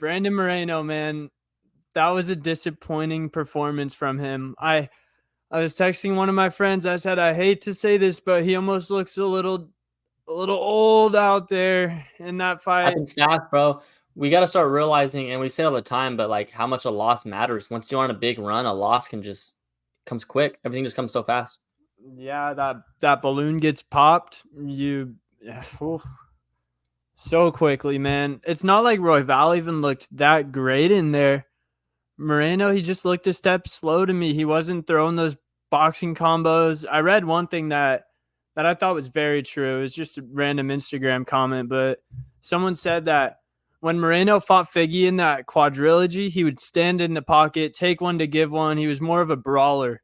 Brandon Moreno, man, that was a disappointing performance from him. I was texting one of my friends. I said, I hate to say this, but he almost looks a little old out there in that fight. Happens fast, bro. We gotta start realizing, and we say it all the time, but like how much a loss matters. Once you're on a big run, a loss can just comes quick. Everything just comes so fast. Yeah, that balloon gets popped. Oof, so quickly, man. It's not like Royval even looked that great in there. Moreno, he just looked a step slow to me. He wasn't throwing those boxing combos. I read one thing that I thought was very true. It was just a random Instagram comment, but someone said that when Moreno fought Figgy in that quadrilogy, he would stand in the pocket, take one to give one. He was more of a brawler.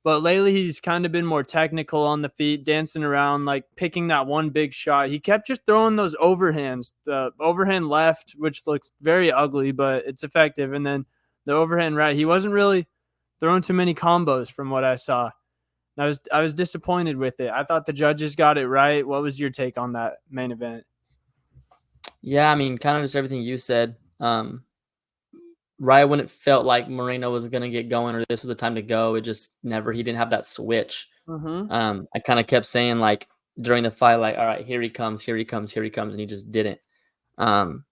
But lately, he's kind of been more technical on the feet, dancing around, like picking that one big shot. He kept just throwing those overhands, the overhand left, which looks very ugly, but it's effective. And then the overhand right. He wasn't really throwing too many combos from what I saw. I was disappointed with it. I thought the judges got it right. What was your take on that main event? Yeah, I mean, kind of just everything you said. Right when it felt like Moreno was gonna get going or this was the time to go, it just never. He didn't have that switch. Mm-hmm. I kind of kept saying like during the fight, like, all right, here he comes, here he comes, here he comes, and he just didn't. Um,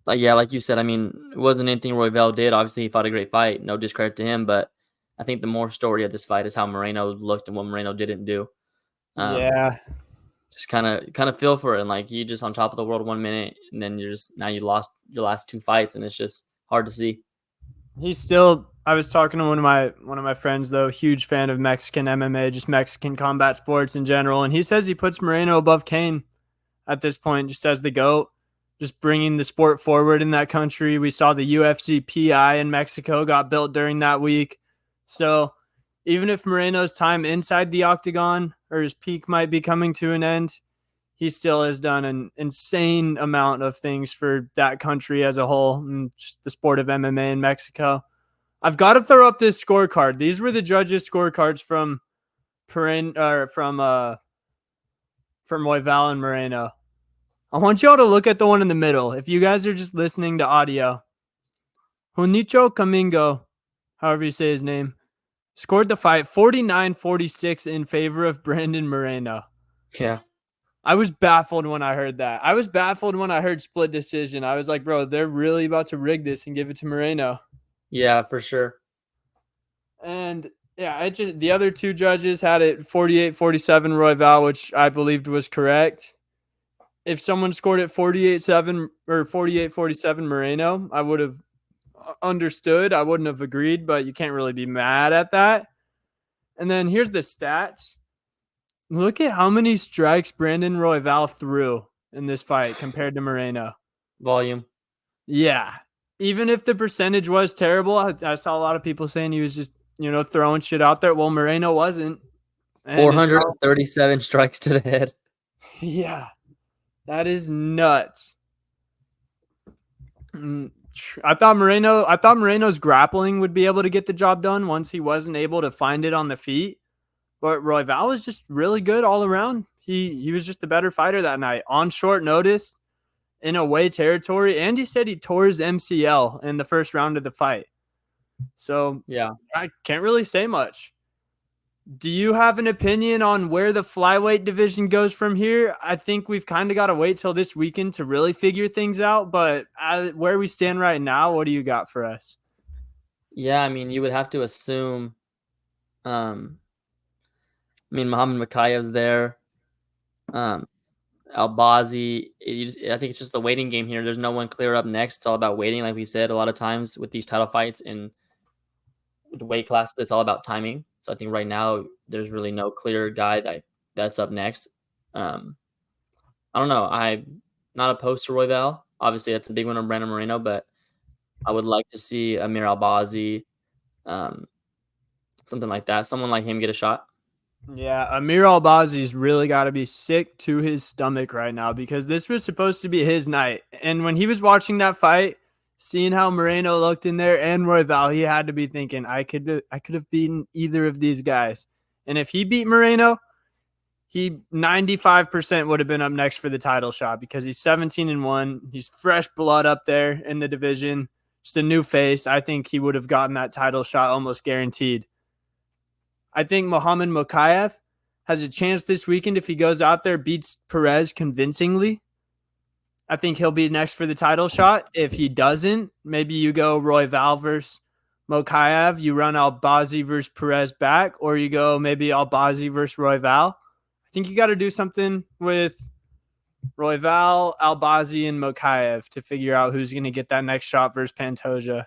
like yeah, like you said, I mean, it wasn't anything Royval did. Obviously, he fought a great fight. No discredit to him, but I think the more story of this fight is how Moreno looked and what Moreno didn't do. Um, Yeah, just kind of feel for it, and like you just on top of the world 1 minute, and then now you lost your last two fights, and it's just hard to see. he's still. I was talking to one of my friends though, huge fan of Mexican MMA, just Mexican combat sports in general, and he says he puts Moreno above Kane at this point, just as the GOAT, just bringing the sport forward in that country. We saw the UFC PI in Mexico got built during that week. So even if Moreno's time inside the octagon or his peak might be coming to an end, he still has done an insane amount of things for that country as a whole and just the sport of MMA in Mexico. I've got to throw up this scorecard. These were the judges' scorecards from Royval and Moreno. I want y'all to look at the one in the middle. If you guys are just listening to audio, Junicho Camingo, however you say his name, scored the fight 49-46 in favor of Brandon Moreno. Yeah, I was baffled when I heard that. I was baffled when I heard split decision. I was like, bro, they're really about to rig this and give it to Moreno. yeah, for sure. And yeah, it just the other two judges had it 48-47 Royval, which I believed was correct. If someone scored it 48-7 or 48-47 Moreno, I would have understood. I wouldn't have agreed, but you can't really be mad at that. And then here's the stats. Look at how many strikes Brandon Royval threw in this fight compared to Moreno. Volume. Yeah. Even if the percentage was terrible, I saw a lot of people saying he was just, throwing shit out there. Well, Moreno wasn't. And his 437 strikes to the head. yeah, that is nuts. I thought Moreno's grappling would be able to get the job done once he wasn't able to find it on the feet. But Royval was just really good all around. He was just a better fighter that night on short notice in away territory. And he said he tore his MCL in the first round of the fight. So Yeah. I can't really say much. Do you have an opinion on where the flyweight division goes from here? I think we've kind of got to wait till this weekend to really figure things out. But where we stand right now, what do you got for us? Yeah, I mean, you would have to assume. I mean, Muhammad Makayev's there. Um, Albazi. I think it's just the waiting game here. There's no one clear up next. It's all about waiting, like we said a lot of times with these title fights in the weight class. It's all about timing. So I think right now there's really no clear guy that's up next. I don't know. I'm not opposed to Royval. Obviously, that's a big one on Brandon Moreno, but I would like to see Amir Albazi, um, something like that. Someone like him get a shot. Yeah, Amir Albazi's really got to be sick to his stomach right now because this was supposed to be his night. And when he was watching that fight, seeing how Moreno looked in there and Royval, he had to be thinking, I could have beaten either of these guys. And if he beat Moreno, he 95% would have been up next for the title shot because he's 17-1. He's fresh blood up there in the division, just a new face. I think he would have gotten that title shot almost guaranteed. I think Muhammad Mokaev has a chance this weekend if he goes out there, beats Perez convincingly. I think he'll be next for the title shot. If he doesn't, maybe you go Royval versus Mokaev. You run Albazi versus Perez back, or you go maybe Albazi versus Royval. I think you got to do something with Royval, Albazi, and Mokaev to figure out who's going to get that next shot versus Pantoja.